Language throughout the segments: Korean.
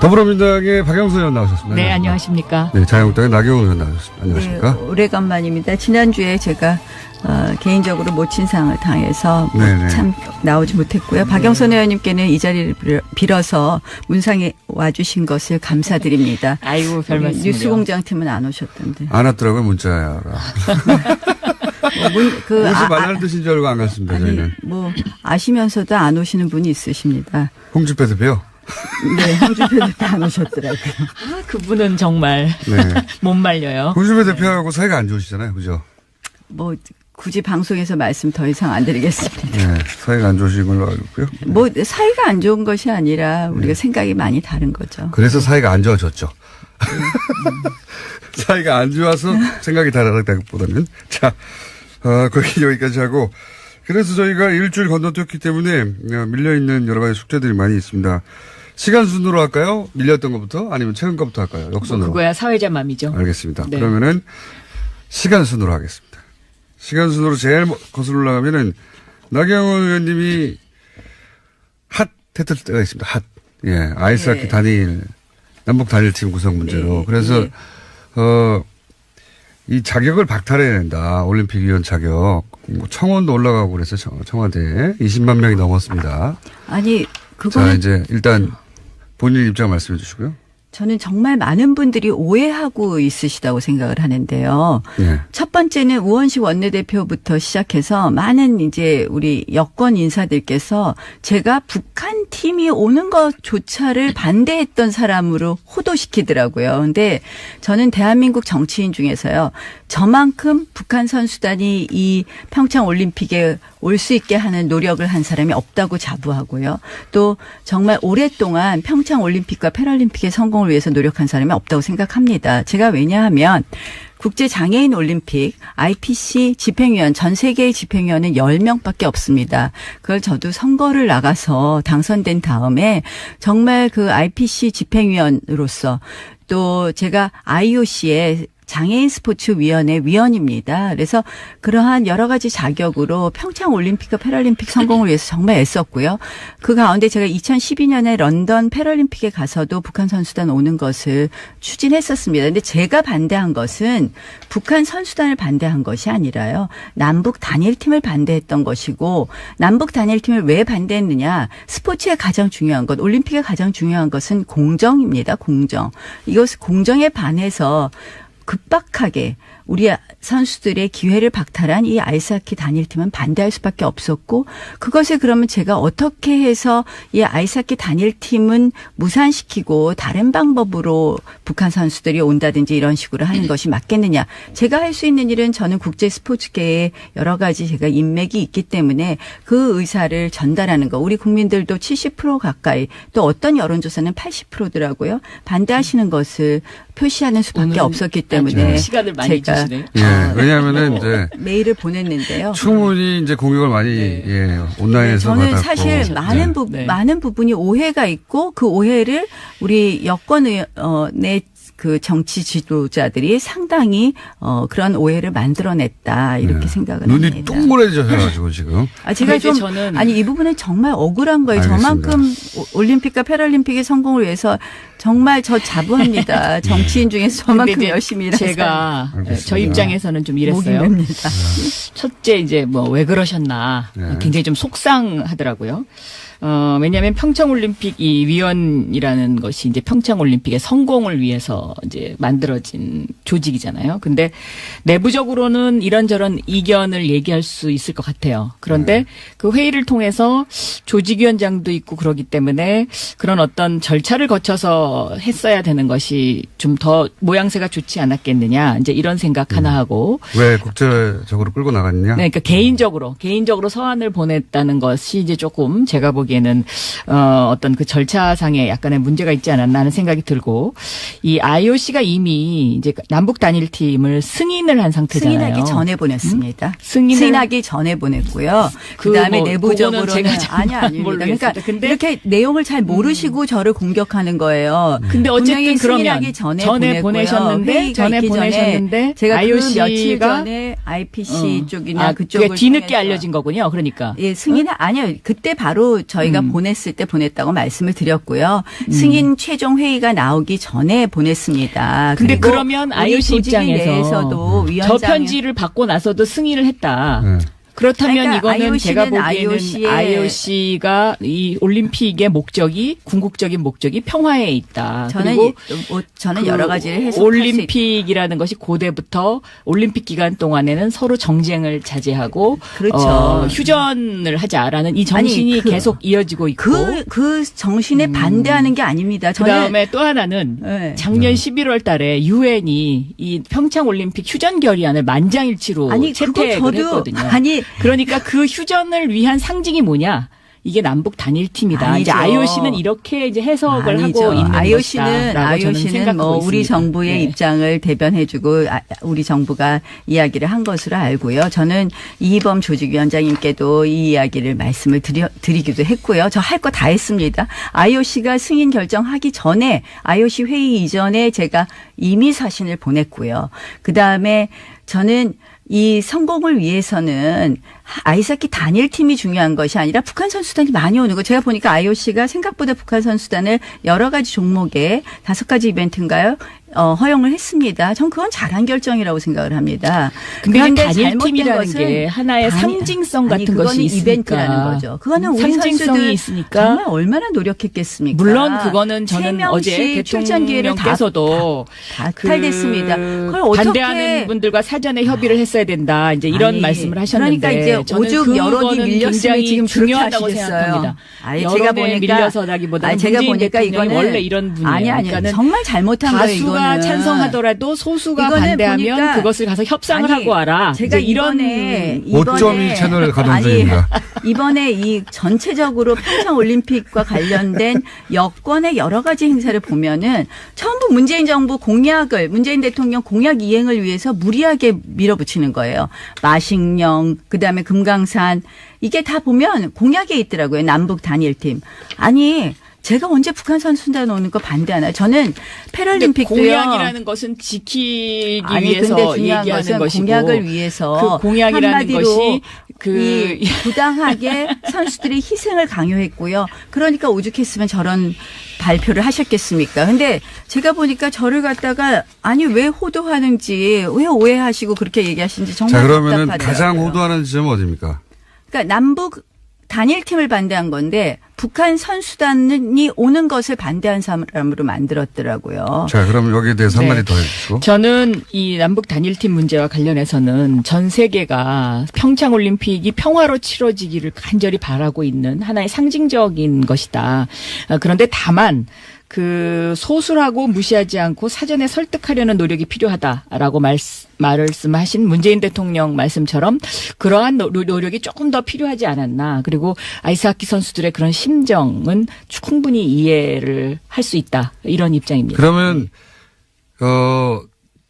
더불어민주당의 박영선 의원 나오셨습니다. 네, 안녕하십니까. 네, 자유한국당의 나경원 의원 나오셨습니다. 안녕하십니까. 네, 오래간만입니다. 지난주에 제가 개인적으로 모친상을 당해서 참 나오지 못했고요. 박영선 의원님께는 이 자리를 빌어서 문상에 와주신 것을 감사드립니다. 아이고, 별 말씀을요. 뉴스공장팀은 안 오셨던데. 안 왔더라고요, 문자가. 무슨 말하는 뜻인 줄 알고 안 갔습니다, 저희는. 아시면서도 안 오시는 분이 있으십니다. 홍준표 대표? 네, 홍준표 대표 안 오셨더라고요. 그분은 정말 못 말려요. 홍준표 대표하고 사이가 안 좋으시잖아요, 그죠? 굳이 방송에서 말씀 더 이상 안 드리겠습니다. 네, 사이가 안 좋으신 걸로 알고 있고요. 사이가 안 좋은 것이 아니라 우리가 생각이 많이 다른 거죠. 그래서 사이가 안 좋아졌죠. 사이가 안 좋아서 생각이 다르다기보다는. 자, 여기까지 하고. 그래서 저희가 일주일 건너뛰었기 때문에 밀려있는 여러 가지 숙제들이 많이 있습니다. 시간 순으로 할까요? 밀렸던 것부터? 아니면 최근 것부터 할까요? 역순으로. 그거야 사회자 맘이죠. 알겠습니다. 네. 그러면은 시간 순으로 하겠습니다. 시간 순으로 제일 거슬러 올라가면은 나경원 의원님이 핫했을 때가 있습니다. 예. 아이스하키 단일, 남북 단일팀 구성 문제로. 그래서, 이 자격을 박탈해야 된다. 올림픽위원 자격. 청원도 올라가고 그래서 청와대에 20만 명이 넘었습니다. 아니, 그거는. 자, 이제 일단 본인 입장 말씀해 주시고요. 저는 정말 많은 분들이 오해하고 있으시다고 생각을 하는데요. 네. 첫 번째는 우원식 원내대표부터 시작해서 많은 이제 우리 여권 인사들께서 제가 북한 팀이 오는 것조차를 반대했던 사람으로 호도시키더라고요. 근데 저는 대한민국 정치인 중에서요. 저만큼 북한 선수단이 이 평창 올림픽에 올 수 있게 하는 노력을 한 사람이 없다고 자부하고요. 또 정말 오랫동안 평창 올림픽과 패럴림픽의 성공을 위해서 노력한 사람이 없다고 생각합니다. 제가 왜냐하면 국제장애인 올림픽 IPC 집행위원 전 세계의 집행위원은 10명밖에 없습니다. 그걸 저도 선거를 나가서 당선된 다음에 정말 그 IPC 집행위원으로서 또 제가 IOC의 장애인 스포츠위원회 위원입니다. 그래서 그러한 여러 가지 자격으로 평창 올림픽과 패럴림픽 성공을 위해서 정말 애썼고요. 그 가운데 제가 2012년에 런던 패럴림픽에 가서도 북한 선수단 오는 것을 추진했었습니다. 그런데 제가 반대한 것은 북한 선수단을 반대한 것이 아니라요. 남북 단일팀을 반대했던 것이고 남북 단일팀을 왜 반대했느냐. 스포츠의 가장 중요한 것, 올림픽의 가장 중요한 것은 공정입니다. 공정. 이것을 공정에 반해서 급박하게 우리 선수들의 기회를 박탈한 이 아이스하키 단일팀은 반대할 수밖에 없었고 그것을 그러면 제가 어떻게 해서 이 아이스하키 단일팀은 무산시키고 다른 방법으로 북한 선수들이 온다든지 이런 식으로 하는 것이 맞겠느냐. 제가 할 수 있는 일은 저는 국제 스포츠계에 여러 가지 제가 인맥이 있기 때문에 그 의사를 전달하는 거. 우리 국민들도 70% 가까이 또 어떤 여론조사는 80%더라고요. 반대하시는 것을 표시하는 수밖에 없었기 때문에 시간을 많이 주시네요. 예, 왜냐하면은 이제 메일을 보냈는데요. 충분히 이제 공격을 많이 온라인에서 저는 받았고. 사실 많은 부분이 오해가 있고 그 오해를 우리 여권의 그 정치 지도자들이 상당히 그런 오해를 만들어냈다 이렇게 생각을 합니다. 눈이 동그래져가지고 지금. 제가 좀 이 부분은 정말 억울한 거예요. 알겠습니다. 저만큼 올림픽과 패럴림픽의 성공을 위해서 정말 저 자부합니다. 정치인 중에서 저만큼 열심히 일한 제가 알겠습니다. 저 입장에서는 좀 이랬어요. 첫째 이제 왜 그러셨나 굉장히 좀 속상하더라고요. 왜냐하면 평창올림픽 이 위원이라는 것이 이제 평창올림픽의 성공을 위해서 이제 만들어진 조직이잖아요. 근데 내부적으로는 이런저런 이견을 얘기할 수 있을 것 같아요. 그런데 그 회의를 통해서 조직위원장도 있고 그러기 때문에 그런 어떤 절차를 거쳐서 했어야 되는 것이 좀 더 모양새가 좋지 않았겠느냐. 이제 이런 생각 하나 하고. 왜 국제적으로 끌고 나갔느냐? 네, 그러니까 개인적으로 서한을 보냈다는 것이 이제 조금 제가 보기에는 어떤 그 절차상에 약간의 문제가 있지 않았나 하는 생각이 들고 이 IOC가 이미 이제 남북 단일팀을 승인을 한 상태잖아요. 승인하기 전에 보냈습니다. 승인하기 전에 보냈고요. 그다음에 내부적으로는 아닙니다. 그러니까 근데 이렇게 내용을 잘 모르시고 저를 공격하는 거예요. 근데 어쨌든 그러면 전에 보내셨는데 제가 IOC가 그 며칠 전에 IPC 쪽이나 그쪽을 뒤늦게 알려진 거군요. 그러니까 승인 아니요. 그때 바로 저희가 보냈을 때 보냈다고 말씀을 드렸고요. 승인 최종 회의가 나오기 전에 보냈습니다. 근데 그리고 그러면 우리 IOC 조직위 입장에서 내에서도 저 위원장 편지를 받고 나서도 승인을 했다. 네. 그렇다면 그러니까 이거는 제가 보기에는 IOC 의 IOC가 이 올림픽의 목적이 궁극적인 목적이 평화에 있다. 저는 그리고 저는 여러 가지를 해석할 수 올림픽이라는 것이 고대부터 올림픽 기간 동안에는 서로 정쟁을 자제하고 그렇죠. 휴전을 하자라는 이 정신이 아니, 계속 이어지고 있고 그 정신에 반대하는 게 아닙니다. 저는 그다음에 또 하나는 네. 작년 11월 달에 유엔이 이 평창 올림픽 휴전 결의안을 만장일치로 아니 채택을 그거 저도 했거든요. 아니 그러니까 그 휴전을 위한 상징이 뭐냐? 이게 남북 단일팀이다. 아니죠. 이제 IOC는 이렇게 이제 해석을 아니죠. 하고 있는 IOC는 뭐 우리 정부의 네. 입장을 대변해주고 우리 정부가 이야기를 한 것으로 알고요. 저는 이희범 조직위원장님께도 이 이야기를 말씀을 드리기도 했고요. 저 할 거 다 했습니다. IOC가 승인 결정하기 전에 IOC 회의 이전에 제가 이미 사신을 보냈고요. 그다음에 저는 이 성공을 위해서는 아이스하키 단일팀이 중요한 것이 아니라 북한 선수단이 많이 오는 거. 제가 보니까 IOC가 생각보다 북한 선수단을 여러 가지 종목에 5가지 이벤트인가요? 허용을 했습니다. 전 그건 잘한 결정이라고 생각을 합니다. 근데 그런데 단일팀이라는 게 하나의 상징성 같은 것이 있으니까. 이벤트라는 거죠. 그거는 우리 상징성이 선수들 있으니까. 정말 얼마나 노력했겠습니까? 물론 그거는 저는 3명씩 어제 출전 기회를 대통령께서도 다 탈됐습니다. 그걸 어떻게 반대하는 분들과 사전에 협의를 했어야 된다. 이제 이런 아니, 말씀을 하셨는데 그러니까 이제 저는 오죽 여론이 그거는 밀렸으면 굉장히 지금 중요하다고 그렇게 하시겠어요. 생각합니다. 아니, 여론에 제가 보니까 밀려서라기보다는 제가 문재인 보니까 대통령이 이거는 원래 이런 분이에요. 아니 그러니까는 정말 잘못한 거예요. 다수가 이거는. 찬성하더라도 소수가 이거는 반대하면 보니까 그것을 가서 협상을 아니, 하고 와라. 제가 이제 이런 5.1 채널 가동 중입니다. 이번에 이 전체적으로 평창 올림픽과 관련된 여권의 여러 가지 행사를 보면은 전부 문재인 정부 공약을 문재인 대통령 공약 이행을 위해서 무리하게 밀어붙이는 거예요. 마식령, 그다음에 금강산 이게 다 보면 공약에 있더라고요. 남북 단일팀. 아니 제가 언제 북한 선수단 오는 거 반대하나요? 저는 패럴림픽도요. 공약이라는 것은 지키기 아니, 위해서 근데 중요한 얘기하는 것은 것이고 공약을 위해서 그 공약이라는 한마디로 것이 이 부당하게 선수들의 희생을 강요했고요. 그러니까 오죽했으면 저런 발표를 하셨겠습니까? 근데 제가 보니까 저를 갖다가 아니 왜 호도하는지 왜 오해하시고 그렇게 얘기하시는지 정말 자, 그러면은 답답하더라고요. 가장 호도하는 지점은 어디입니까? 그러니까 남북 단일팀을 반대한 건데 북한 선수단이 오는 것을 반대한 사람으로 만들었더라고요. 자, 그럼 여기에 대해서 네. 한마디 더 해주시고. 저는 이 남북 단일팀 문제와 관련해서는 전 세계가 평창 올림픽이 평화로 치러지기를 간절히 바라고 있는 하나의 상징적인 것이다. 그런데 다만 그 소수라고 무시하지 않고 사전에 설득하려는 노력이 필요하다라고 말씀하신 문재인 대통령 말씀처럼 그러한 노력이 조금 더 필요하지 않았나. 그리고 아이스하키 선수들의 그런 심정은 충분히 이해를 할 수 있다. 이런 입장입니다. 그러면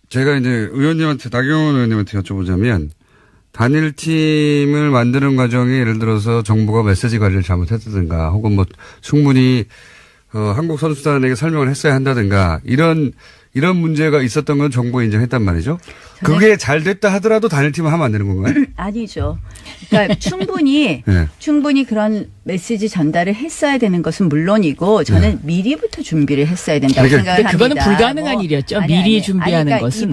제가 이제 의원님한테 나경원 의원님한테 여쭤보자면 단일팀을 만드는 과정에 예를 들어서 정부가 메시지 관리를 잘못했다든가 혹은 뭐 충분히 한국 선수단에게 설명을 했어야 한다든가 이런 문제가 있었던 건 정부가 인정했단 말이죠. 그게 잘 됐다 하더라도 단일팀을 하면 안 되는 건가요? 아니죠. 그러니까 충분히 네. 충분히 그런 메시지 전달을 했어야 되는 것은 물론이고 저는 미리부터 준비를 했어야 된다고 그러니까 생각을 합니다. 그거는 불가능한 일이었죠. 미리 준비하는 그러니까 것은.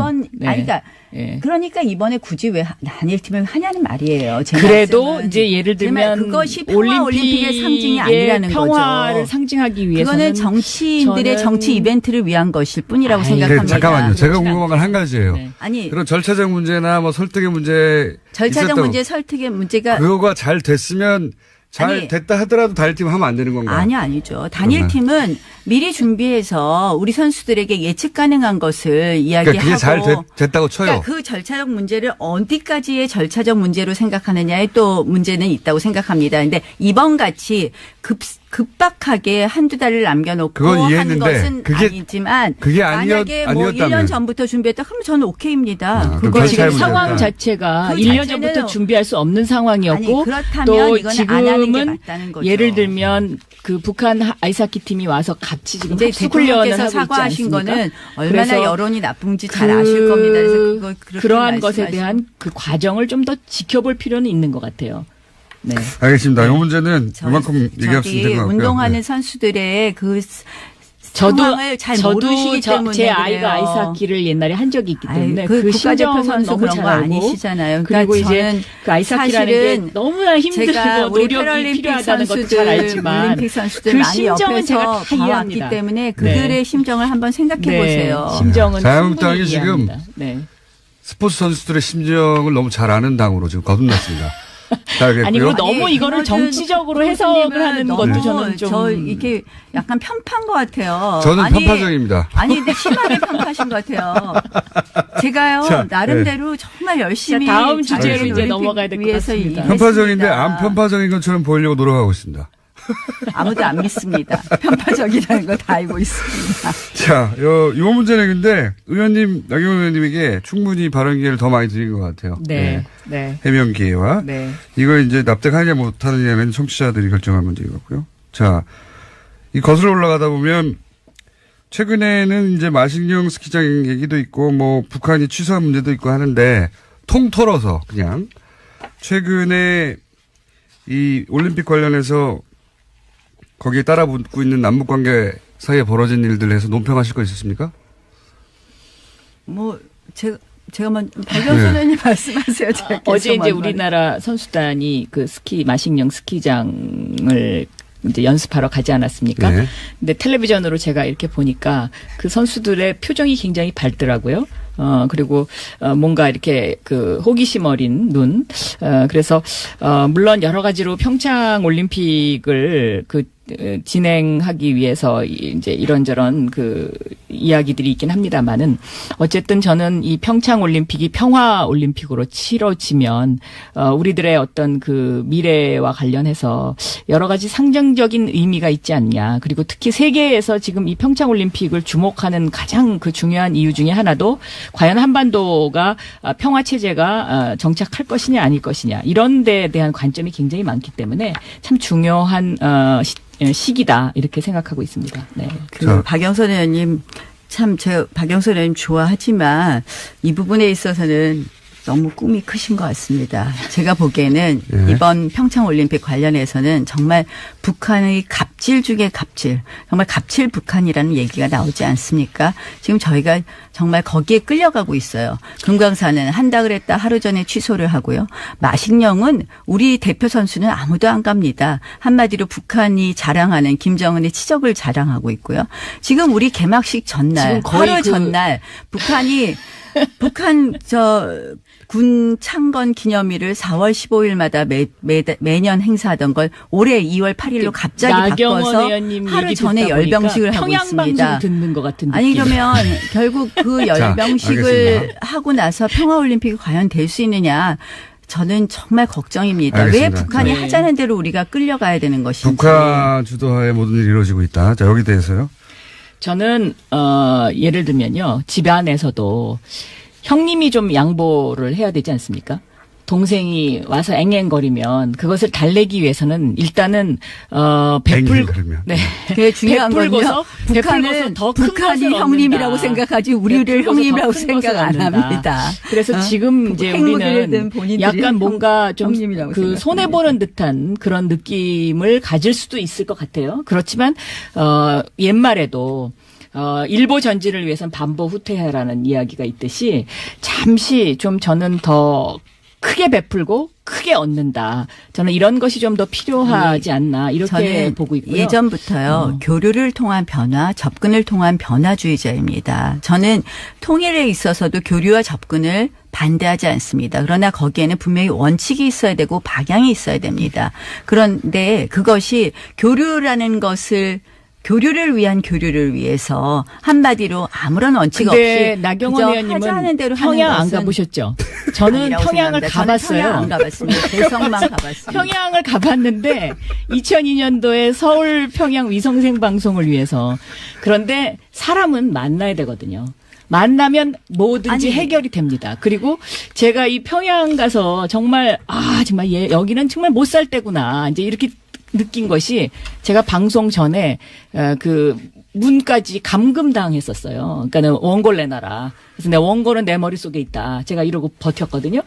그러니까 이번에 굳이 왜 단일팀을 하냐는 말이에요. 제 그래도 말씀은. 이제 예를 들면 그것이 평화 올림픽의 상징이 아니라는 평화를 거죠. 상징하기 위해서는 그거는 정치인들의 저는 정치 이벤트를 위한 것일 뿐이라고 생각합니다. 잠깐만요. 제가 그렇진 궁금한 건 한 가지예요. 네. 아니 그런 절차적 문제나 뭐 설득의 문제 절차적 있었다고. 문제, 설득의 문제가 그거가 잘 됐으면 잘 아니, 됐다 하더라도 단일팀 하면 안 되는 건가요? 아니죠. 단일팀은 미리 준비해서 우리 선수들에게 예측 가능한 것을 이야기하고 그러니까 그게 잘 됐다고 쳐요. 그러니까 그 절차적 문제를 어디까지의 절차적 문제로 생각하느냐에 또 문제는 있다고 생각합니다. 근데 이번 같이 급박하게 한두 달을 남겨놓고 그건 한 이해했는데 것은 그게- 아니지만 그게 만약에 뭐 아니었다면. 1년 전부터 준비했다 그러면 저는 오케이입니다. 그럼 그거 지금 절차의 문제다. 상황 자체가 그 1년 자체는- 전부터 준비할 수 없는 상황이었고 아니, 그렇다면 또 이거는 안 하는 게 지금은 맞다는 거죠. 예를 들면 그 북한 아이스하키 팀이 와서 같이 지금 이제 합숙 훈련을 대통령께서 하고 있지 사과하신 않습니까? 거는 얼마나 그래서 여론이 나쁜지 잘 아실 겁니다. 그래서 그렇게 그러한 것에 말씀하시고. 대한 그 과정을 좀 더 지켜볼 필요는 있는 것 같아요. 네. 알겠습니다. 이 문제는 이만큼 얘기할 수 있는 것 같고요. 운동하는 네. 선수들의 그 상황을 잘 모르시기 때문에 제 그래요. 아이가 아이스하키를 옛날에 한 적이 있기 때문에 그 국가대표 심정은 선수 너무 그런 잘 거 알고 아니시잖아요. 그리고 그러니까 이제 저는 그 아이스하키라는 게 사실은 너무나 힘들고 제가 우리 노력이 패럴림픽 필요하다는 것도 선수들, 잘 알지만 올림픽 선수들 그 많이 심정은 제가 옆에서 다 봐왔기 이해합니다. 때문에 그들의 심정을 한번 생각해 보세요. 심정은 자유한국당이 충분히 지금 이해합니다. 네. 스포츠 선수들의 심정을 너무 잘 아는 당으로 지금 거듭났습니다. 잘 알겠고요. 아니 그리고 너무 이거를 김어준 정치적으로 해석을 하는 너무 것도 저는 좀 저 이게 약간 편파인 것 같아요. 저는 아니, 편파적입니다. 아니 근데 심하게 편파하신 것 같아요. 제가요 자, 나름대로 정말 열심히 자, 다음 주제로 자유로운 이제 올림픽 넘어가야 될것 위해서 같습니다. 일했습니다. 편파적인데 안 편파적인 것처럼 보이려고 노력하고 있습니다. 아무도 안 믿습니다. 편파적이라는 거 다 알고 있습니다. 자, 요 문제는 근데 나경원 의원님에게 충분히 발언 기회를 더 많이 드린 것 같아요. 네. 네. 해명 기회와. 네. 이거 이제 납득하냐 못하느냐는 청취자들이 결정할 문제이고요. 자, 이 거슬러 올라가다 보면 최근에는 이제 마식령 스키장 얘기도 있고 뭐 북한이 취소한 문제도 있고 하는데 통틀어서 그냥 최근에 이 올림픽 관련해서 거기에 따라 붙고 있는 남북 관계 사이에 벌어진 일들 해서 논평하실 거 있으십니까? 뭐 제가 박영선 의원님 말씀하세요. 제가 어제 이제 계속 우리나라 선수단이 그 마식령 스키장을 이제 연습하러 가지 않았습니까? 네. 근데 텔레비전으로 제가 이렇게 보니까 그 선수들의 표정이 굉장히 밝더라고요. 그리고, 뭔가 이렇게 그 호기심 어린 눈. 그래서, 물론 여러 가지로 평창 올림픽을 진행하기 위해서 이제 이런저런 이야기들이 있긴 합니다만은 어쨌든 저는 이 평창 올림픽이 평화 올림픽으로 치러지면 우리들의 어떤 그 미래와 관련해서 여러 가지 상징적인 의미가 있지 않냐. 그리고 특히 세계에서 지금 이 평창 올림픽을 주목하는 가장 그 중요한 이유 중에 하나도 과연 한반도가 평화 체제가 정착할 것이냐 아닐 것이냐 이런 데에 대한 관점이 굉장히 많기 때문에 참 중요한 시기다 이렇게 생각하고 있습니다. 네. 박영선 의원님 참 제가 박영선 의원님 좋아하지만 이 부분에 있어서는 너무 꿈이 크신 것 같습니다. 제가 보기에는 이번 평창올림픽 관련해서는 정말 북한의 갑질 중에 갑질, 정말 갑질 북한이라는 얘기가 나오지 않습니까? 지금 저희가 정말 거기에 끌려가고 있어요. 금강산은 한다 그랬다 하루 전에 취소를 하고요. 마식령은 우리 대표 선수는 아무도 안 갑니다. 한마디로 북한이 자랑하는 김정은의 치적을 자랑하고 있고요. 지금 우리 개막식 전날, 하루 전날 북한 군 창건 기념일을 4월 15일마다 매년 행사하던 걸 올해 2월 8일로 갑자기 바꿔서 하루 전에 열병식을 하고 있습니다. 평양방송 듣는 것 같은 느낌. 아니 그러면 결국 그 열병식을 하고 나서 평화올림픽이 과연 될 수 있느냐. 저는 정말 걱정입니다. 알겠습니다. 왜 북한이 하자는 대로 우리가 끌려가야 되는 것인지. 북한 주도하에 모든 일이 이루어지고 있다. 자, 여기 대해서요. 저는 예를 들면요. 집안에서도 형님이 좀 양보를 해야 되지 않습니까? 동생이 와서 앵앵거리면 그것을 달래기 위해서는 일단은 앵앵거리면. 그게 중요한 건요. 북한은 더 큰 북한이 것을 형님이라고 얻는다. 생각하지 우리를 형님이라고 생각 안 합니다. 그래서 지금 이제 우리는 약간 뭔가 좀 그 손해 보는 듯한 그런 느낌을 가질 수도 있을 것 같아요. 그렇지만 옛말에도 일보 전진을 위해서는 반보 후퇴하라는 이야기가 있듯이 잠시 좀 저는 더 크게 베풀고 크게 얻는다. 저는 이런 것이 좀 더 필요하지 않나 이렇게 보고 있고요. 예전부터요. 교류를 통한 변화, 접근을 통한 변화주의자입니다. 저는 통일에 있어서도 교류와 접근을 반대하지 않습니다. 그러나 거기에는 분명히 원칙이 있어야 되고 방향이 있어야 됩니다. 그런데 그것이 교류를 위한 교류를 위해서 한마디로 아무런 원칙 없이 나경원 의원님은 하자는 대로 평양 하는 안 가보셨죠? 저는 평양을 가봤어요. 평양 안 가봤습니다. 대성만 가봤습니다. 평양을 가봤는데 2002년도에 서울 평양 위성생 방송을 위해서 그런데 사람은 만나야 되거든요. 만나면 뭐든지 해결이 됩니다. 그리고 제가 이 평양 가서 정말 정말 여기는 정말 못 살 때구나 이제 이렇게 느낀 것이 제가 방송 전에 그 문까지 감금당했었어요. 그러니까는 원고를 내놔라. 그래서 내 원고는 내 머릿속에 있다. 제가 이러고 버텼거든요.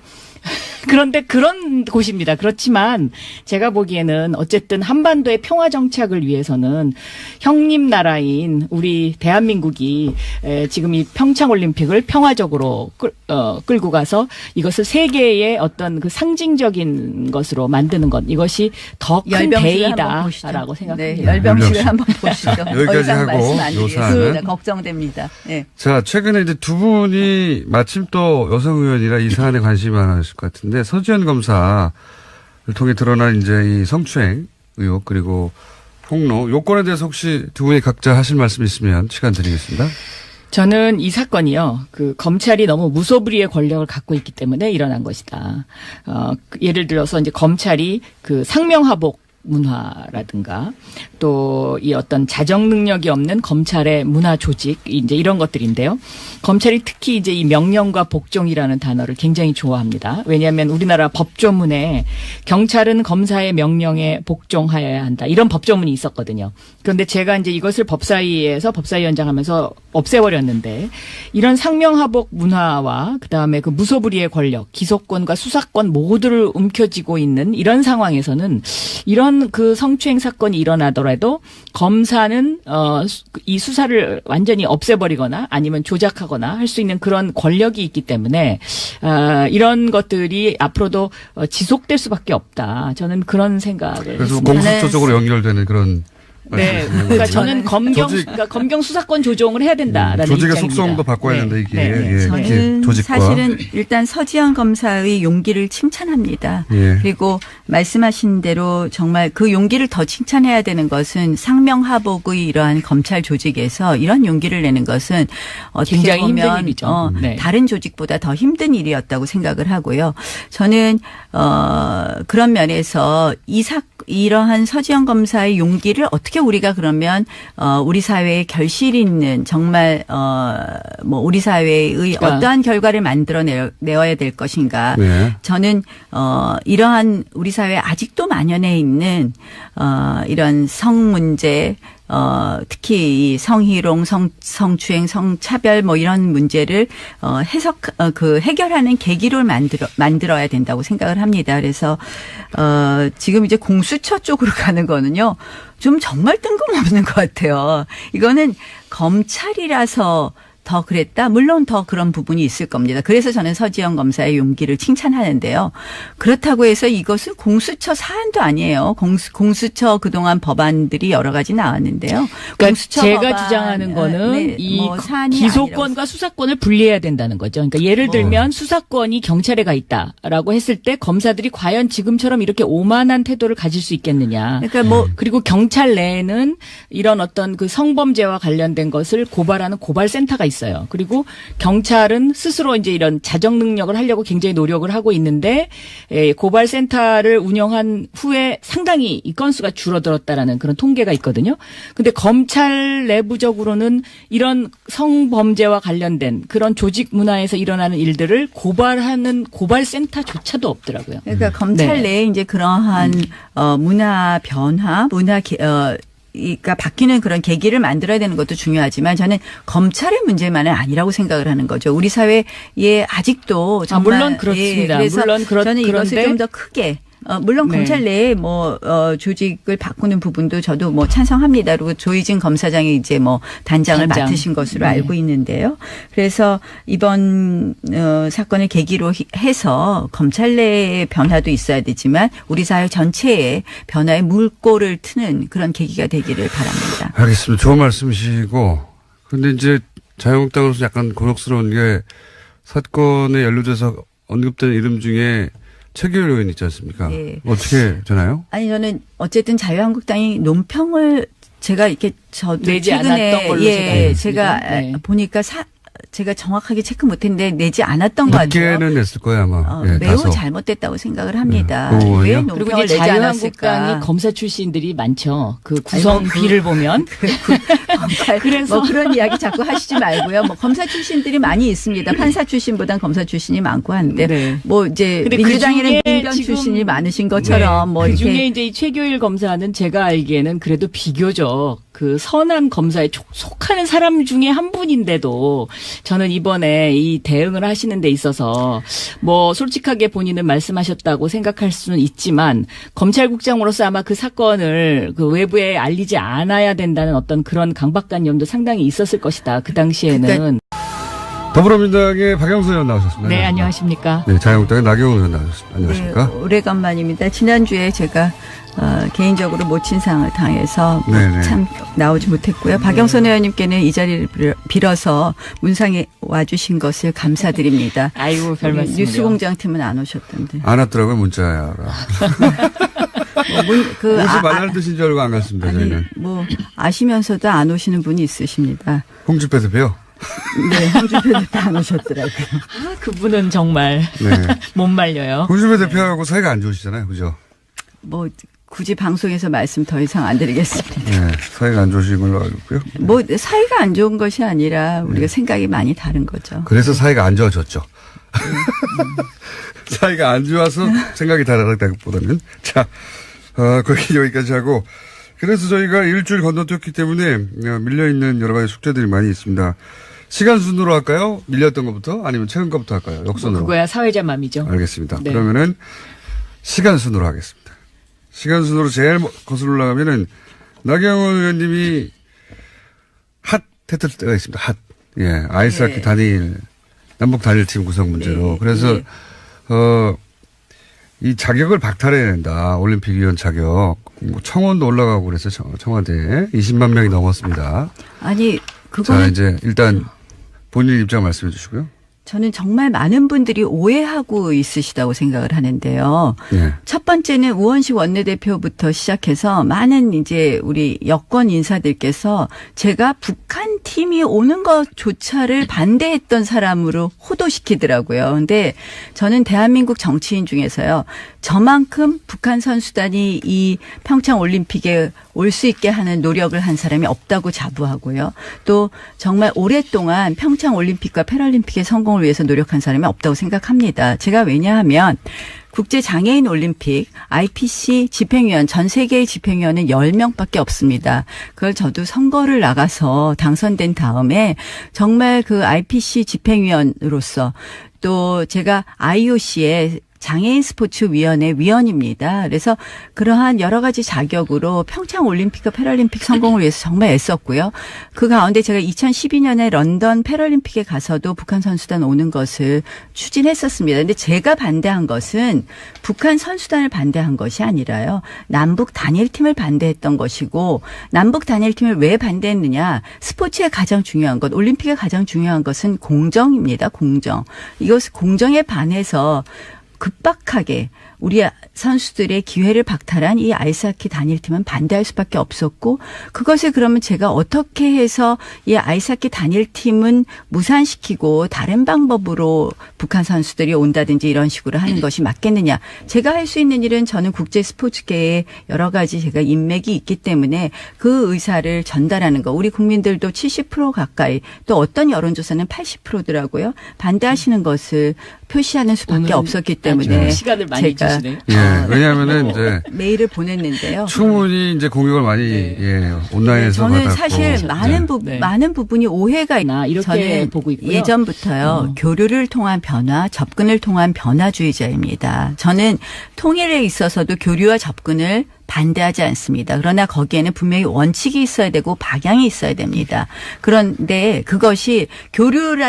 그런데 그런 곳입니다. 그렇지만 제가 보기에는 어쨌든 한반도의 평화 정착을 위해서는 형님 나라인 우리 대한민국이 지금 이 평창올림픽을 평화적으로 끌고 가서 이것을 세계의 어떤 그 상징적인 것으로 만드는 것, 이것이 더 큰 대의다라고 생각합니다. 네, 열병식을 한번 보시죠. 여기까지 하고 말씀 안 요 드리겠습니다. 사안은. 걱정됩니다. 네. 자, 최근에 이제 두 분이 마침 또 여성 의원이라 이 사안에 관심이 많으실 것 같은데, 서지현 검사를 통해 드러난 이제 이 성추행 의혹 그리고 폭로 요건에 대해서 혹시 두 분이 각자 하실 말씀 있으면 시간 드리겠습니다. 저는 이 사건이요, 검찰이 너무 무소불위의 권력을 갖고 있기 때문에 일어난 것이다. 예를 들어서 이제 검찰이 상명하복 문화라든가 또 이 어떤 자정 능력이 없는 검찰의 문화 조직 이제 이런 것들인데요. 검찰이 특히 이제 이 명령과 복종이라는 단어를 굉장히 좋아합니다. 왜냐하면 우리나라 법조문에 경찰은 검사의 명령에 복종하여야 한다. 이런 법조문이 있었거든요. 그런데 제가 이제 이것을 법사위에서 법사위원장 하면서 없애버렸는데, 이런 상명하복 문화와 그다음에 무소불위의 권력, 기소권과 수사권 모두를 움켜쥐고 있는 이런 상황에서는 이런 성추행 사건이 일어나더라도 검사는 이 수사를 완전히 없애버리거나 아니면 조작하거나 할 수 있는 그런 권력이 있기 때문에 이런 것들이 앞으로도 지속될 수밖에 없다. 저는 그런 생각을 그래서 했습니다. 공수처적으로 연결되는 그런. 네, 그러니까 저는 검경 수사권 조정을 해야 된다라는 조직의 입장입니다. 속성도 바꿔야 된다, 이게. 네. 예, 저는 조직과. 사실은 일단 서지현 검사의 용기를 칭찬합니다. 예. 그리고 말씀하신 대로 정말 그 용기를 더 칭찬해야 되는 것은 상명하복의 이러한 검찰 조직에서 이런 용기를 내는 것은 어떻게 굉장히 힘든 보면 일이죠. 네. 다른 조직보다 더 힘든 일이었다고 생각을 하고요. 저는 그런 면에서 이러한 서지현 검사의 용기를 어떻게 우리가 그러면 우리 사회에 결실 있는 정말 우리 사회의 어떠한 결과를 만들어내어야 될 것인가. 네. 저는 이러한 우리 사회에 아직도 만연해 있는 이런 성 문제, 특히 이 성희롱, 성추행, 성차별 이런 문제를 해결하는 계기를 만들어야 된다고 생각을 합니다. 그래서 지금 이제 공수처 쪽으로 가는 거는요, 좀 정말 뜬금없는 것 같아요. 이거는 검찰이라서 더 그랬다? 물론 더 그런 부분이 있을 겁니다. 그래서 저는 서지현 검사의 용기를 칭찬하는데요. 그렇다고 해서 이것은 공수처 사안도 아니에요. 공수처 그동안 법안들이 여러 가지 나왔는데요. 그러니까 공수처 제가 법안, 주장하는 거는 네, 이 사안이 기소권과 아니라고. 수사권을 분리해야 된다는 거죠. 그러니까 예를 들면 수사권이 경찰에 가 있다라고 했을 때 검사들이 과연 지금처럼 이렇게 오만한 태도를 가질 수 있겠느냐. 그러니까 그리고 경찰 내에는 이런 어떤 성범죄와 관련된 것을 고발하는 고발센터가 있어요. 그리고 경찰은 스스로 이제 이런 자정 능력을 하려고 굉장히 노력을 하고 있는데, 고발센터를 운영한 후에 상당히 이 건수가 줄어들었다라는 그런 통계가 있거든요. 근데 검찰 내부적으로는 이런 성범죄와 관련된 그런 조직 문화에서 일어나는 일들을 고발하는 고발센터조차도 없더라고요. 그러니까 검찰 내에 이제 그러한 문화 변화, 그러니까 바뀌는 그런 계기를 만들어야 되는 것도 중요하지만 저는 검찰의 문제만은 아니라고 생각을 하는 거죠. 우리 사회에 아직도 정말 물론 그렇습니다. 그래서 물론 저는 이것을 좀 더 크게 물론 네. 검찰 내에 조직을 바꾸는 부분도 저도 찬성합니다. 그리고 조희진 검사장이 이제 단장을 맡으신 것으로 알고 있는데요. 그래서 이번 사건을 계기로 해서 검찰 내의 변화도 있어야 되지만 우리 사회 전체의 변화에 물꼬를 트는 그런 계기가 되기를 바랍니다. 알겠습니다. 좋은 말씀이시고. 근데 이제 자유한국당으로서 약간 곤혹스러운 게 사건에 연루돼서 언급되는 이름 중에 최규일 의원 있지 않습니까? 네. 어떻게 되나요? 아니 저는 어쨌든 자유한국당이 논평을 제가 이렇게 내지 최근에 않았던 걸로 제가 네. 보니까 제가 정확하게 체크 못했는데 내지 않았던 것 같아요. 늦게는 냈을 거예요 아마. 매우 다소. 잘못됐다고 생각을 합니다. 네. 왜 그리고 논평을 이제 내지 자유한국당이 않았을까? 검사 출신들이 많죠. 구성비를 보면. 그래서 그런 이야기 자꾸 하시지 말고요. 검사 출신들이 많이 있습니다. 판사 출신보단 검사 출신이 많고 한데 네. 이제 근데 민주당에는 그중에 민변 지금 출신이 많으신 것처럼 그 중에 이렇게 이제 이 최교일 검사는 제가 알기에는 그래도 비교적 그 선한 검사에 속하는 사람 중에 한 분인데도 저는 이번에 이 대응을 하시는 데 있어서 뭐 솔직하게 본인은 말씀하셨다고 생각할 수는 있지만 검찰국장으로서 아마 그 사건을 그 외부에 알리지 않아야 된다는 어떤 그런 강박관념도 상당히 있었을 것이다. 그 당시에는. 더불어민주당의 박영선 의원 나오셨습니다. 네, 안녕하십니까. 네, 자유한국당의 나경원 의원 나오셨습니다. 안녕하십니까. 네, 오래간만입니다. 지난주에 제가 개인적으로 모친상을 당해서 참 나오지 못했고요. 박영선 의원님께는 이 자리를 빌어서 문상에 와주신 것을 감사드립니다. 아이고, 별 말씀을요. 뉴스공장 팀은 안 오셨던데. 안 왔더라고요, 문자야. 오지 말라는 뜻인 줄 알고 안 갔습니다, 저희는. 뭐 아시면서도 안 오시는 분이 있으십니다. 홍준표 대표요? 네, 홍준표 대표 안 오셨더라고요. 아, 그분은 정말 못 말려요. 홍준표 대표하고 사이가 안 좋으시잖아요, 그죠? 뭐 굳이 방송에서 말씀 더 이상 안 드리겠습니다. 네, 사이가 안 좋으신 걸로 알고 있고요. 뭐 사이가 안 좋은 것이 아니라 우리가 생각이 많이 다른 거죠. 그래서 사이가 안 좋아졌죠. 사이가 안 좋아서 생각이 다르다기보다는. 자, 거기 여기까지 하고. 그래서 저희가 일주일 건너뛰었기 때문에 밀려있는 여러 가지 숙제들이 많이 있습니다. 시간 순으로 할까요? 밀렸던 것부터? 아니면 최근 것부터 할까요? 역순으로. 그거야 사회자 맘이죠. 알겠습니다. 네. 그러면은 시간 순으로 하겠습니다. 시간 순으로 제일 거슬러 올라가면은 나경원 의원님이 핫했을 때가 있습니다. 핫. 예. 아이스하키 단일, 남북 단일팀 구성 문제로. 그래서, 이 자격을 박탈해야 된다. 올림픽위원 자격. 뭐 청원도 올라가고 그래서 청와대에 20만 명이 넘었습니다. 아니, 그거는. 자, 이제 일단 본인 입장 말씀해 주시고요. 저는 정말 많은 분들이 오해하고 있으시다고 생각을 하는데요. 네. 첫 번째는 우원식 원내대표부터 시작해서 많은 이제 우리 여권 인사들께서 제가 북한 팀이 오는 것조차를 반대했던 사람으로 호도시키더라고요. 근데 저는 대한민국 정치인 중에서요. 저만큼 북한 선수단이 이 평창 올림픽에 올 수 있게 하는 노력을 한 사람이 없다고 자부하고요. 또 정말 오랫동안 평창 올림픽과 패럴림픽의 성공을 위해서 노력한 사람이 없다고 생각합니다. 제가 왜냐하면 국제장애인 올림픽 IPC 집행위원 전 세계의 집행위원은 10명밖에 없습니다. 그걸 저도 선거를 나가서 당선된 다음에 정말 그 IPC 집행위원으로서 또 제가 IOC의 장애인 스포츠위원회 위원입니다. 그래서 그러한 여러 가지 자격으로 평창 올림픽과 패럴림픽 성공을 위해서 정말 애썼고요. 그 가운데 제가 2012년에 런던 패럴림픽에 가서도 북한 선수단 오는 것을 추진했었습니다. 근데 제가 반대한 것은 북한 선수단을 반대한 것이 아니라요. 남북 단일팀을 반대했던 것이고 남북 단일팀을 왜 반대했느냐. 스포츠의 가장 중요한 것, 올림픽의 가장 중요한 것은 공정입니다. 공정. 이것을 공정에 반해서 급박하게 우리 선수들의 기회를 박탈한 이 아이스하키 단일팀은 반대할 수밖에 없었고 그것을 그러면 제가 어떻게 해서 이 아이스하키 단일팀은 무산시키고 다른 방법으로 북한 선수들이 온다든지 이런 식으로 하는 것이 맞겠느냐. 제가 할 수 있는 일은 저는 국제 스포츠계에 여러 가지 제가 인맥이 있기 때문에 그 의사를 전달하는 거. 우리 국민들도 70% 가까이 또 어떤 여론조사는 80%더라고요. 반대하시는 것을 표시하는 수밖에 없었기 때문에 시간을 많이 제가 주시네요. 예, 왜냐하면은 이제 메일을 보냈는데요. 충분히 이제 공격을 많이 예, 온라인에서 저는 받았고. 사실 많은 부분이 오해가 이렇게 저는 보고 있고요. 예전부터요. 교류를 통한 변화, 접근을 통한 변화주의자입니다. 저는 통일에 있어서도 교류와 접근을 반대하지 않습니다. 그러나 거기에는 분명히 원칙이 있어야 되고 방향이 있어야 됩니다. 그런데 그것이 교류를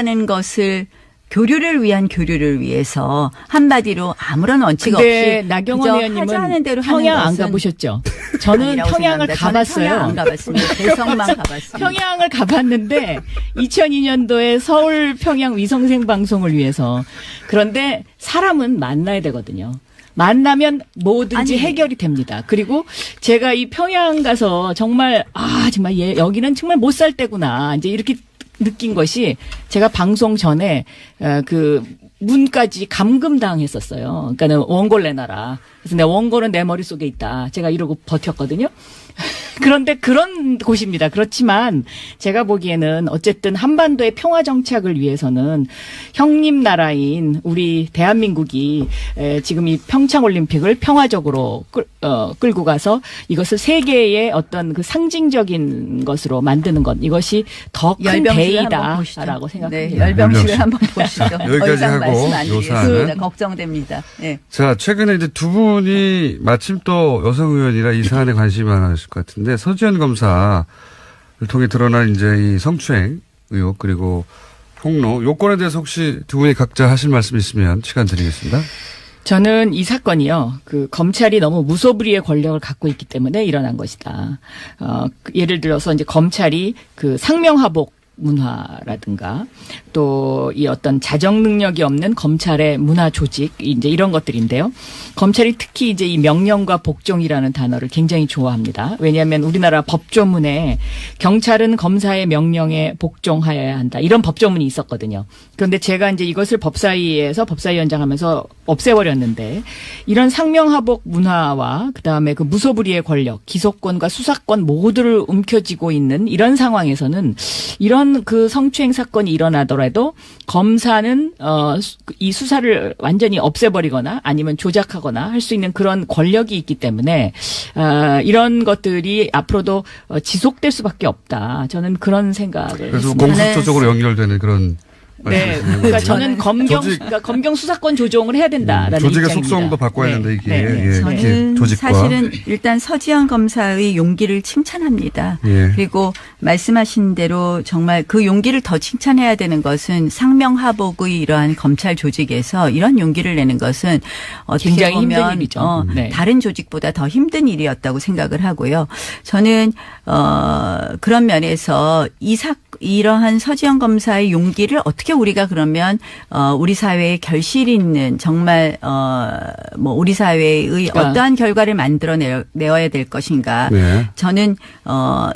위한 교류를 위해서 한마디로 아무런 원칙 없이 나경원 의원님은 평양 안 가보셨죠? 저는 평양을 가봤어요. 평양 안 가봤습니다. 대성만 가봤습니다. 평양을 가봤는데 2002년도에 서울 평양 위성생 방송을 위해서. 그런데 사람은 만나야 되거든요. 만나면 뭐든지 해결이 됩니다. 그리고 제가 이 평양 가서 정말 정말 여기는 정말 못 살 때구나. 이제 이렇게 느낀 것이 제가 방송 전에 그 문까지 감금당했었어요. 그러니까는 원고를 내놔라. 그래서 내 원고는 내 머릿속에 있다. 제가 이러고 버텼거든요. 그런데 그런 곳입니다. 그렇지만 제가 보기에는 어쨌든 한반도의 평화 정착을 위해서는 형님 나라인 우리 대한민국이 지금 이 평창 올림픽을 평화적으로 끌고 가서 이것을 세계의 어떤 그 상징적인 것으로 만드는 것, 이것이 더 큰 대의다라고 생각합니다. 네, 열병식을 한번 보시죠. 여기까지 하고 말씀 안 요사안은. 드리겠습니다. 걱정됩니다. 네. 자, 최근에 이제 두 분이 마침 또 여성 의원이라 이 사안에 관심이 많으실 것 같은데 서지현 검사를 통해 드러난 이제 이 성추행 의혹 그리고 폭로 요건에 대해서 혹시 두 분이 각자 하실 말씀 있으면 시간 드리겠습니다. 저는 이 사건이요, 그 검찰이 너무 무소불위의 권력을 갖고 있기 때문에 일어난 것이다. 예를 들어서 이제 검찰이 그 상명하복 문화라든가 또 이 어떤 자정 능력이 없는 검찰의 문화 조직 이제 이런 것들인데요. 검찰이 특히 이제 이 명령과 복종이라는 단어를 굉장히 좋아합니다. 왜냐하면 우리나라 법조문에 경찰은 검사의 명령에 복종하여야 한다. 이런 법조문이 있었거든요. 그런데 제가 이제 이것을 법사위에서 법사위원장 하면서 없애버렸는데 이런 상명하복 문화와 그다음에 그 무소불위의 권력, 기소권과 수사권 모두를 움켜쥐고 있는 이런 상황에서는 이런 그 성추행 사건이 일어나더라도 검사는 이 수사를 완전히 없애버리거나 아니면 조작하거나 할 수 있는 그런 권력이 있기 때문에 이런 것들이 앞으로도 지속될 수밖에 없다. 저는 그런 생각을 그래서 했습니다. 공수처적으로 연결되는 그런 네, 그러니까 저는 그러니까 검경 수사권 조정을 해야 된다라는 조직의 입장입니다. 속성도 바꿔야 된다 이게. 네. 예, 저는 조직과. 사실은 일단 서지현 검사의 용기를 칭찬합니다. 예. 그리고 말씀하신 대로 정말 그 용기를 더 칭찬해야 되는 것은 상명하복의 이러한 검찰 조직에서 이런 용기를 내는 것은 어떻게 굉장히 보면 힘든 일이죠. 네. 다른 조직보다 더 힘든 일이었다고 생각을 하고요. 저는 그런 면에서 이러한 서지현 검사의 용기를 어떻게 우리가 그러면 우리 사회에 결실 있는 정말 뭐 우리 사회의 어떠한 결과를 만들어내어야 될 것인가. 네. 저는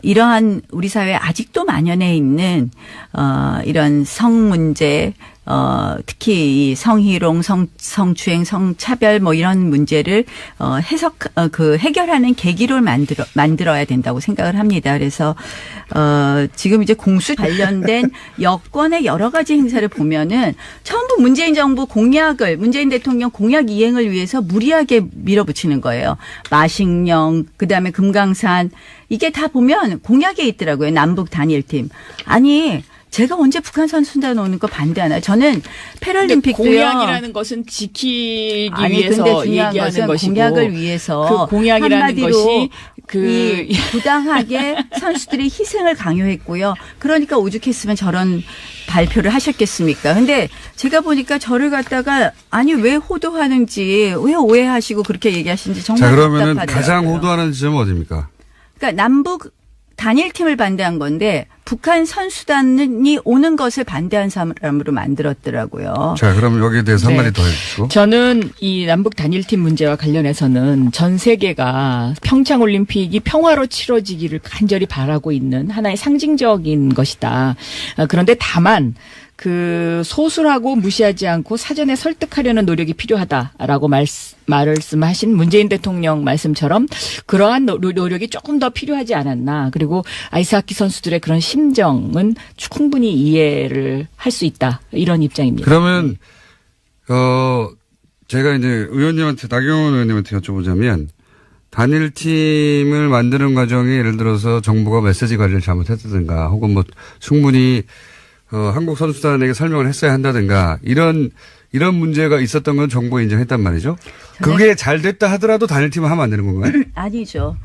이러한 우리 사회에 아직도 만연해 있는 이런 성 문제, 특히 이 성희롱, 성추행, 성차별 뭐 이런 문제를 해결하는 계기로 만들어야 된다고 생각을 합니다. 그래서 지금 이제 공수 관련된 여권의 여러 가지 행사를 보면은 전부 문재인 정부 문재인 대통령 공약 이행을 위해서 무리하게 밀어붙이는 거예요. 마식령, 그다음에 금강산 이게 다 보면 공약에 있더라고요. 남북 단일팀. 아니 제가 언제 북한 선수단 오는 거 반대하나요? 저는 패럴림픽도요. 공약이라는 것은 지키기 위해서 위해서 얘기하는 것이고 공약을 위해서 그 공약이라는 것이 이 부당하게 선수들이 희생을 강요했고요. 그러니까 오죽했으면 저런 발표를 하셨겠습니까? 근데 제가 보니까 저를 갖다가 아니 왜 호도하는지 왜 오해하시고 그렇게 얘기하시는지 정말 자, 그러면은 답답하더라고요. 가장 호도하는 지점은 어디입니까? 그러니까 남북 단일팀을 반대한 건데 북한 선수단이 오는 것을 반대한 사람으로 만들었더라고요. 자, 그럼 여기에 대해서 네. 한마디 더 해주시고. 저는 이 남북 단일팀 문제와 관련해서는 전 세계가 평창 올림픽이 평화로 치러지기를 간절히 바라고 있는 하나의 상징적인 것이다. 그런데 다만 그 소수하고 무시하지 않고 사전에 설득하려는 노력이 필요하다라고 말씀하신 문재인 대통령 말씀처럼 그러한 노력이 조금 더 필요하지 않았나. 그리고 아이스하키 선수들의 그런 심정은 충분히 이해를 할 수 있다. 이런 입장입니다. 그러면 제가 이제 나경원 의원님한테 여쭤보자면 단일팀을 만드는 과정에 예를 들어서 정부가 메시지 관리를 잘못했다든가 혹은 뭐 충분히 한국 선수단에게 설명을 했어야 한다든가 이런 문제가 있었던 건 정부가 인정했단 말이죠. 그게 잘 됐다 하더라도 단일팀을 하면 안 되는 건가요? 아니죠.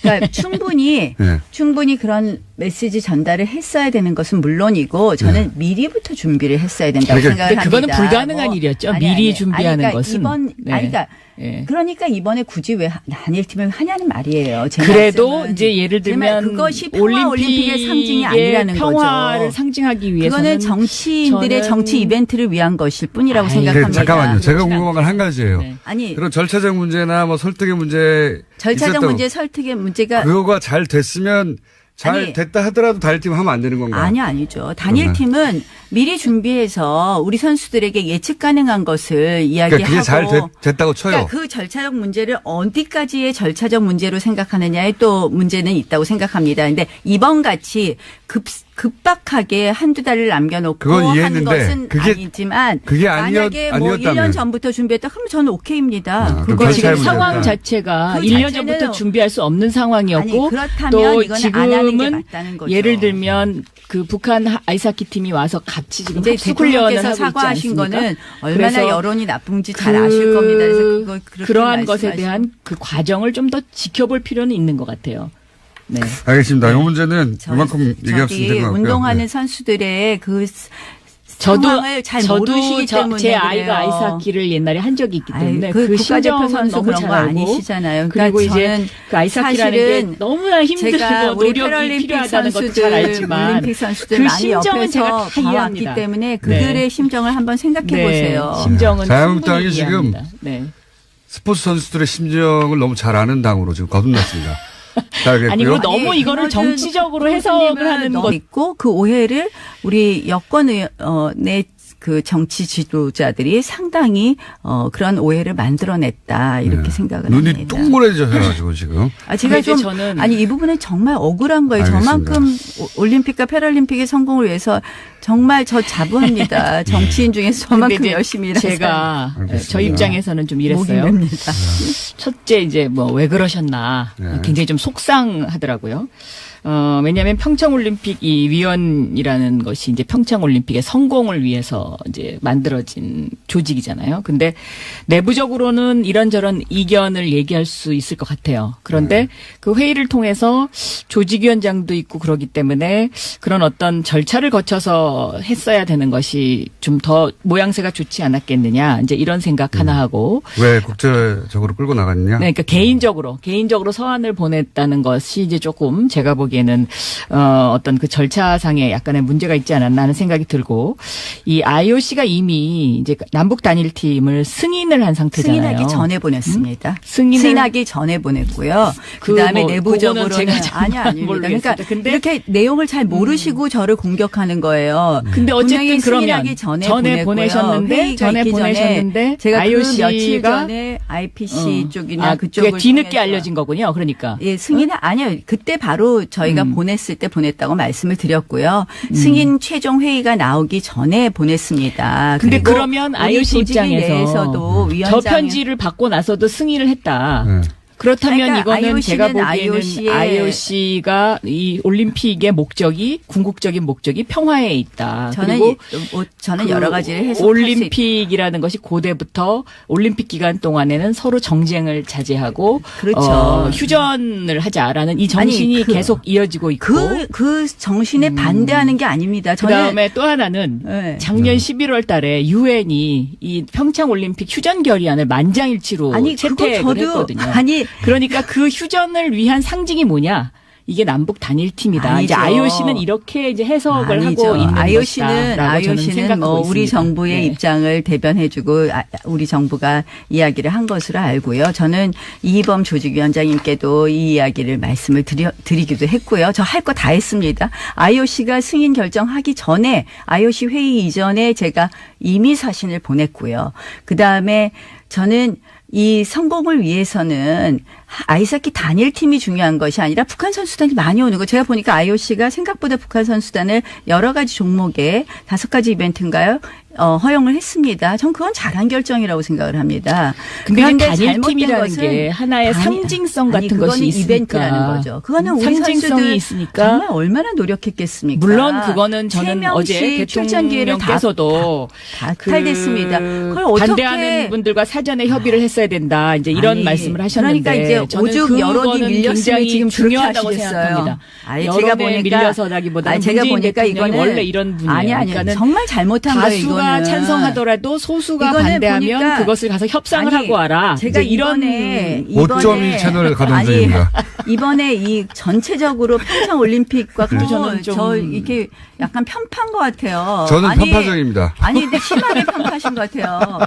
그러니까 충분히 네. 충분히 그런 메시지 전달을 했어야 되는 것은 물론이고 저는 미리부터 준비를 했어야 된다고 그러니까 생각을 합니다. 그거는 불가능한 일이었죠. 미리 준비하는 것은. 그러니까 이번에 굳이 왜 단일팀을 하냐는 말이에요. 제 그래도 말씀은. 이제 예를 들면 그것이 올림픽의 상징이 아니라는 평화를 거죠. 상징하기 위해서는 그거는 정치인들의 정치 이벤트를 위한 것일 뿐이라고 생각합니다. 잠깐만요. 제가 궁금한 건 한 가지예요. 네. 아니 그런 절차적 문제나 뭐 설득의 문제 절차적 문제, 설득의 문제가 그거가 잘 됐으면 잘 아니, 됐다 하더라도 단일팀 하면 안 되는 건가요? 아니죠. 단일팀은 미리 준비해서 우리 선수들에게 예측 가능한 것을 이야기하고. 그러니까 그게 잘 됐다고 쳐요. 그러니까 그 절차적 문제를 어디까지의 절차적 문제로 생각하느냐에 또 문제는 있다고 생각합니다. 근데 이번 같이 급박하게 한두 달을 남겨놓고 그건 한 이해했는데 것은 그게 아니지만 그게 만약에 뭐 아니었다면 1년 전부터 준비했다 그러면 저는 오케이입니다. 그럼 그거 지금 절차의 상황 문제다. 자체가 그 1년 자체는- 전부터 준비할 수 없는 상황이었고 아니, 그렇다면 또 이거는 안 하는 게 지금은 맞다는 거죠. 예를 들면 그 북한 아이스하키 팀이 와서 같이 지금 이제 합숙 훈련을 대통령께서 하고 있지 사과하신 않습니까? 거는 얼마나 그래서 여론이 나쁜지 잘 아실 겁니다. 그래서 그거 그렇게 그러한 것에 말씀하시면. 대한 그 과정을 좀 더 지켜볼 필요는 있는 것 같아요. 네. 알겠습니다. 이 문제는 이만큼 얘기했으면 저기 된 것 같고요. 운동하는 네. 선수들의 그 저도 상황을 잘 모르시기 때문에 제 그래요. 아이가 아이스하키를 옛날에 한 적이 있기 때문에 그 그 국가대표 심정은 선수 너무 그런 잘 거 알고 아니시잖아요. 그리고 그러니까 이제 저는 그 아이스하키라는 게 사실은 너무나 힘들고 제가 우리 노력이 패럴림픽 필요하다는 것도 잘 선수들, 알지만 올림픽 선수들 그 많이 심정은 제가 옆에서 다 봐왔기 이해합니다. 때문에 그들의 네. 심정을 한번 생각해 보세요. 심정은 자유한국당이 충분히 지금 이해합니다. 네. 스포츠 선수들의 심정을 너무 잘 아는 당으로 지금 거듭났습니다. 잘 알겠고요. 아니, 그리고 너무 이거를 김어준 정치적으로 해석을 하는 너무 것 있고 그 오해를 우리 여권의 그 정치 지도자들이 상당히 그런 오해를 만들어냈다 이렇게 생각을 눈이 합니다. 똥물해져가지고 지금. 제가 근데 좀 저는 아니 이 부분은 정말 억울한 거예요. 알겠습니다. 저만큼 올림픽과 패럴림픽의 성공을 위해서 정말 저 자부합니다. 정치인 중에서 근데 저만큼 이제 열심히 일한 사람. 제가 알겠습니다. 저 입장에서는 좀 목이 이랬어요. 맵니다. 첫째 이제 뭐 왜 그러셨나 네. 굉장히 좀 속상하더라고요. 왜냐하면 평창올림픽 이 위원이라는 것이 이제 평창올림픽의 성공을 위해서 이제 만들어진 조직이잖아요. 근데 내부적으로는 이런저런 이견을 얘기할 수 있을 것 같아요. 그런데 그 회의를 통해서 조직위원장도 있고 그러기 때문에 그런 어떤 절차를 거쳐서 했어야 되는 것이 좀 더 모양새가 좋지 않았겠느냐. 이제 이런 생각 하나 하고. 왜 국제적으로 끌고 나갔냐? 네, 그러니까 개인적으로 서한을 보냈다는 것이 이제 조금 제가 보기에는 어떤 그 절차상에 약간의 문제가 있지 않았나 하는 생각이 들고 이 IOC가 이미 이제 남북 단일팀을 승인을 한 상태잖아요. 승인하기 전에 보냈습니다. 승인을 전에 보냈고요. 그 그다음에 뭐 내부적으로는 그거는 제가 잘 아닙니다. 그러니까 모르겠습니다. 근데 이렇게 내용을 잘 모르시고 저를 공격하는 거예요. 근데 어쨌든 분명히 그러면 승인하기 전에 보내셨는데 회의가 있기 전에 제가 IOC가 그 며칠 전에 IPC 쪽이나 그게 그쪽을 뒤늦게 통해서 알려진 거군요. 그러니까. 예, 승인은 아니요. 그때 바로 저희가 보냈을 때 보냈다고 말씀을 드렸고요. 승인 최종 회의가 나오기 전에 보냈습니다. 근데 그리고 그러면 우리 IOC 조직위 입장에서 내에서도 저 위원장 편지를 받고 나서도 승인을 했다. 네. 그렇다면 그러니까 이거는 IOC 제가 는 보기에는 IOC가 이 올림픽의 목적이 궁극적인 목적이 평화에 있다. 저는 그리고 저는 그 여러 가지를 해석할 수 올림픽이라는 것이 고대부터 올림픽 기간 동안에는 서로 정쟁을 자제하고 그렇죠. 휴전을 하자라는 이 정신이 아니, 계속 이어지고 있고 그 정신에 반대하는 게 아닙니다. 저는 그다음에 또 하나는 네. 작년 11월 달에 유엔이 이 평창 올림픽 휴전 결의안을 만장일치로 아니 그거 채택을 저도 했거든요. 아니 그러니까 그 휴전을 위한 상징이 뭐냐? 이게 남북 단일팀이다. 이제 아니죠. IOC는 이렇게 이제 해석을 아니죠. 하고 있는 IOC는 것이다라고 저는 IOC는 생각하고 뭐 우리 있습니다. 정부의 네. 입장을 대변해주고 우리 정부가 이야기를 한 것으로 알고요. 저는 이희범 조직위원장님께도 이 이야기를 말씀을 드리기도 했고요. 저 할 거 다 했습니다. IOC가 승인 결정하기 전에 IOC 회의 이전에 제가 이미 사신을 보냈고요. 그 다음에 저는 이 성공을 위해서는 아이스하키 단일팀이 중요한 것이 아니라 북한 선수단이 많이 오는 거. 제가 보니까 IOC가 생각보다 북한 선수단을 여러 가지 종목에 5가지 이벤트인가요? 허용을 했습니다. 전 그건 잘한 결정이라고 생각을 합니다. 근데 그런데 단일팀이라는 잘못된 게 하나의 상징성 같은 그거는 것이 있으니까. 이벤트라는 거죠. 그거는 우리 상징성이 선수들 있으니까. 정말 얼마나 노력했겠습니까? 물론 그거는 저는 3명씩 어제 출전 기회를 대통령께서도 다 탈됐습니다. 그걸 어떻게 반대하는 분들과 사전에 협의를 했어야 된다. 이제 이런 아니, 말씀을 하셨는데 그러니까 이제 저는 오죽 여론이 그거는 밀렸으면 굉장히 지금 그렇게 중요하다고 하시겠어요. 생각합니다. 아니, 여론에 제가 보니까 밀려서라기보다는 제가 문재인 보니까 대통령이 이거는 원래 이런 분이에요. 아니 그러니까는 정말 잘못한 거예요. 다수가 이거는. 찬성하더라도 소수가 이거는 반대하면 보니까 그것을 가서 협상을 아니, 하고 와라. 제가 이제 이런 5.2 채널 가동 중입니다. 이번에 이 전체적으로 평창 올림픽과 저는 저는 좀- 저 이렇게 약간 편파인 것 같아요. 저는 아니, 편파적입니다. 아니 근데 심하게 편파하신 것 같아요.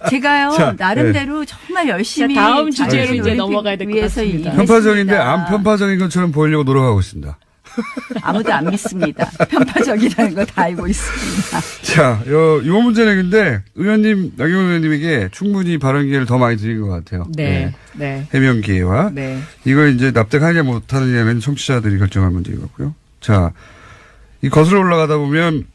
제가요 자, 나름대로 정말 열심히 자, 다음 주제로 자기 이제 올림픽 넘어가야 될것 위해서 같습니다. 일했습니다. 편파적인데 안 편파적인 것처럼 보이려고 노력하고 있습니다. 아무도 안 믿습니다. 편파적이라는 거 다 알고 있습니다. 자, 요 문제는 근데 나경원 의원님에게 충분히 발언 기회를 더 많이 드린 것 같아요. 네. 네. 해명 기회와. 네. 이걸 이제 납득하냐 못하느냐는 청취자들이 결정할 문제인 것 같고요. 자, 이 거슬러 올라가다 보면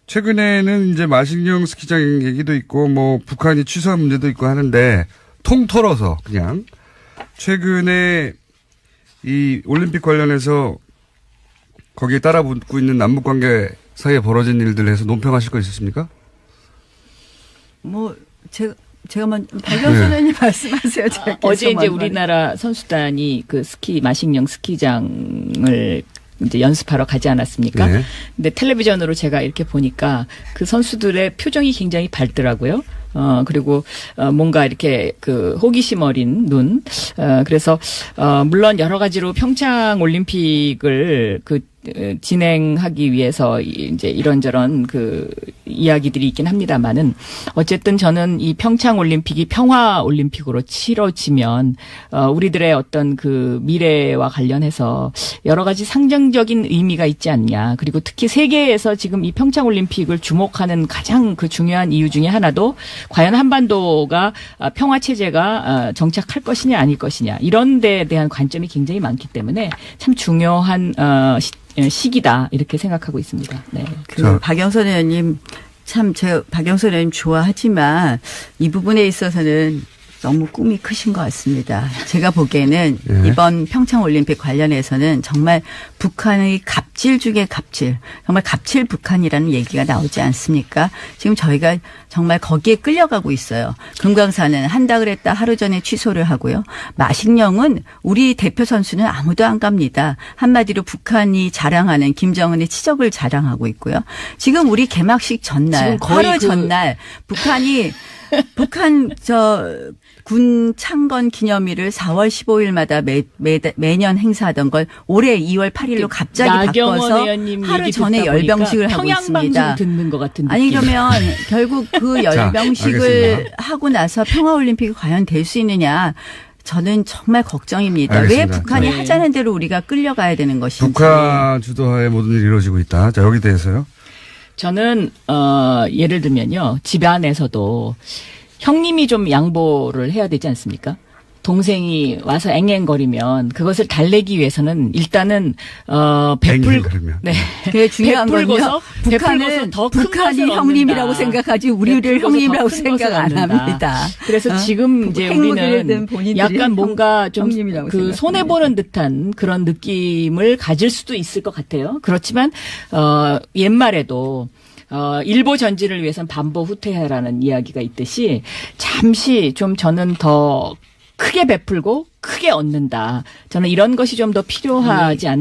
최근에는 이제 마식령 스키장 얘기도 있고 뭐 북한이 취소한 문제도 있고 하는데 통틀어서 그냥 최근에 이 올림픽 관련해서 거기에 따라 붙고 있는 남북 관계 사이에 벌어진 일들 해서 논평하실 거 있으십니까? 뭐 제가 먼저 박영선 의원님 말씀하세요. 제가 어제 이제 계속 우리나라 선수단이 그 마식령 스키장을 이제 연습하러 가지 않았습니까? 네. 근데 텔레비전으로 제가 이렇게 보니까 그 선수들의 표정이 굉장히 밝더라고요. 그리고, 뭔가 이렇게 그 호기심 어린 눈. 그래서, 물론 여러 가지로 평창 올림픽을 진행하기 위해서 이제 이런저런 그 이야기들이 있긴 합니다만은 어쨌든 저는 이 평창 올림픽이 평화 올림픽으로 치러지면 우리들의 어떤 그 미래와 관련해서 여러 가지 상징적인 의미가 있지 않냐. 그리고 특히 세계에서 지금 이 평창 올림픽을 주목하는 가장 그 중요한 이유 중에 하나도 과연 한반도가 평화 체제가 정착할 것이냐 아닐 것이냐 이런 데에 대한 관점이 굉장히 많기 때문에 참 중요한 시기다 이렇게 생각하고 있습니다. 네. 박영선 의원님 참 제가 박영선 의원님 좋아하지만 이 부분에 있어서는 너무 꿈이 크신 것 같습니다. 제가 보기에는 이번 평창올림픽 관련해서는 정말 북한의 갑질 중에 갑질, 정말 갑질 북한이라는 얘기가 나오지 않습니까? 지금 저희가 정말 거기에 끌려가고 있어요. 금강산은 한다 그랬다 하루 전에 취소를 하고요. 마식령은 우리 대표 선수는 아무도 안 갑니다. 한마디로 북한이 자랑하는 김정은의 치적을 자랑하고 있고요. 지금 우리 개막식 전날, 하루 전날 북한 군 창건 기념일을 4월 15일마다 매년 행사하던 걸 올해 2월 8일로 갑자기 바꿔서 하루 전에 열병식을 하고 있습니다. 평양방송 듣는 것 같은 느낌. 아니 그러면 결국 그 열병식을 하고 나서 평화올림픽이 과연 될 수 있느냐. 저는 정말 걱정입니다. 알겠습니다. 왜 북한이 하자는 대로 우리가 끌려가야 되는 것인지. 북한 주도하에 모든 일이 이루어지고 있다. 자, 여기 대해서요. 저는 예를 들면요. 집안에서도 형님이 좀 양보를 해야 되지 않습니까? 동생이 와서 앵앵거리면 그것을 달래기 위해서는 일단은 앵앵거리면. 네. 그게 중요한 건요. 북한은 북한이 형님이라고 생각하지 우리를 형님이라고 생각 안 합니다. 그래서 지금 이제 우리는 약간 뭔가 좀 그 손해 보는 듯한 그런 느낌을 가질 수도 있을 것 같아요. 그렇지만 옛말에도 일보 전진을 위해서는 반보 후퇴하라는 이야기가 있듯이 잠시 좀 저는 더 크게 베풀고 크게 얻는다. 저는 이런 것이 좀 더 필요하지 않나.